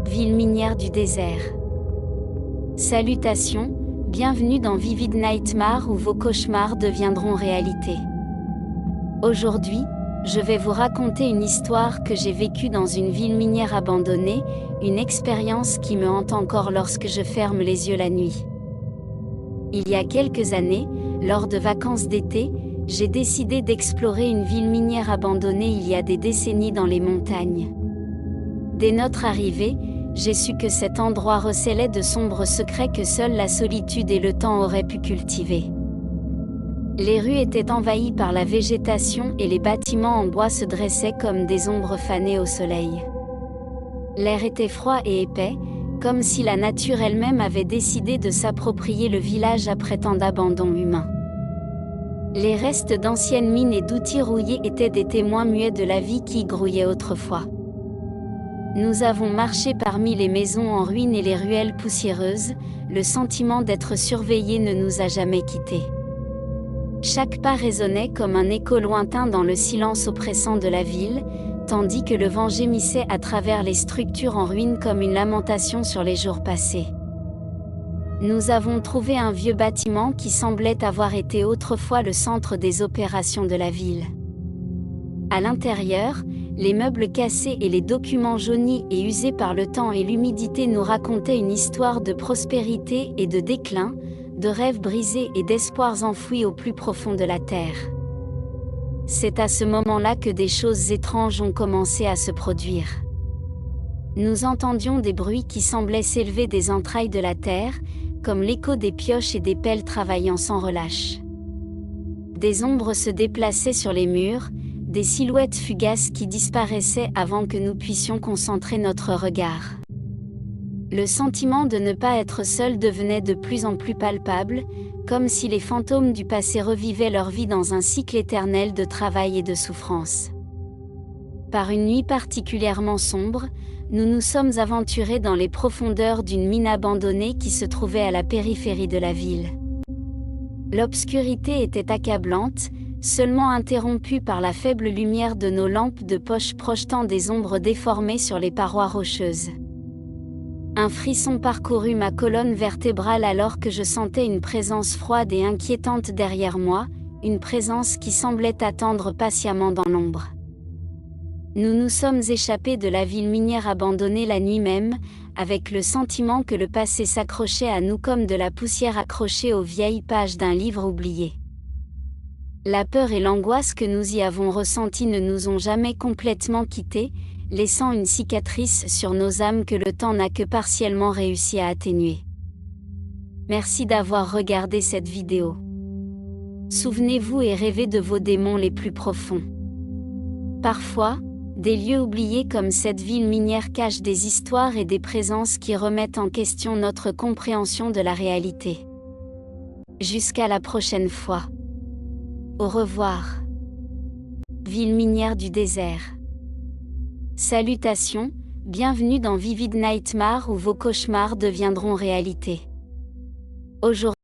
Ville minière du désert. Salutations, bienvenue dans Vivid Nightmare où vos cauchemars deviendront réalité. Aujourd'hui, je vais vous raconter une histoire que j'ai vécue dans une ville minière abandonnée, une expérience qui me hante encore lorsque je ferme les yeux la nuit. Il y a quelques années, lors de vacances d'été, j'ai décidé d'explorer une ville minière abandonnée il y a des décennies dans les montagnes. Dès notre arrivée, j'ai su que cet endroit recélait de sombres secrets que seule la solitude et le temps auraient pu cultiver. Les rues étaient envahies par la végétation et les bâtiments en bois se dressaient comme des ombres fanées au soleil. L'air était froid et épais, comme si la nature elle-même avait décidé de s'approprier le village après tant d'abandon humain. Les restes d'anciennes mines et d'outils rouillés étaient des témoins muets de la vie qui y grouillait autrefois. Nous avons marché parmi les maisons en ruine et les ruelles poussiéreuses, le sentiment d'être surveillés ne nous a jamais quittés. Chaque pas résonnait comme un écho lointain dans le silence oppressant de la ville, tandis que le vent gémissait à travers les structures en ruine comme une lamentation sur les jours passés. Nous avons trouvé un vieux bâtiment qui semblait avoir été autrefois le centre des opérations de la ville. À l'intérieur, les meubles cassés et les documents jaunis et usés par le temps et l'humidité nous racontaient une histoire de prospérité et de déclin, de rêves brisés et d'espoirs enfouis au plus profond de la terre. C'est à ce moment-là que des choses étranges ont commencé à se produire. Nous entendions des bruits qui semblaient s'élever des entrailles de la terre, comme l'écho des pioches et des pelles travaillant sans relâche. Des ombres se déplaçaient sur les murs, des silhouettes fugaces qui disparaissaient avant que nous puissions concentrer notre regard. Le sentiment de ne pas être seul devenait de plus en plus palpable, comme si les fantômes du passé revivaient leur vie dans un cycle éternel de travail et de souffrance. Par une nuit particulièrement sombre, nous nous sommes aventurés dans les profondeurs d'une mine abandonnée qui se trouvait à la périphérie de la ville. L'obscurité était accablante, seulement interrompue par la faible lumière de nos lampes de poche projetant des ombres déformées sur les parois rocheuses. Un frisson parcourut ma colonne vertébrale alors que je sentais une présence froide et inquiétante derrière moi, une présence qui semblait attendre patiemment dans l'ombre. Nous nous sommes échappés de la ville minière abandonnée la nuit même, avec le sentiment que le passé s'accrochait à nous comme de la poussière accrochée aux vieilles pages d'un livre oublié. La peur et l'angoisse que nous y avons ressenties ne nous ont jamais complètement quittés, laissant une cicatrice sur nos âmes que le temps n'a que partiellement réussi à atténuer. Merci d'avoir regardé cette vidéo. Souvenez-vous et rêvez de vos démons les plus profonds. Parfois, des lieux oubliés comme cette ville minière cachent des histoires et des présences qui remettent en question notre compréhension de la réalité. Jusqu'à la prochaine fois. Au revoir. Ville minière du désert. Salutations, bienvenue dans Vivid Nightmare où vos cauchemars deviendront réalité. Aujourd'hui,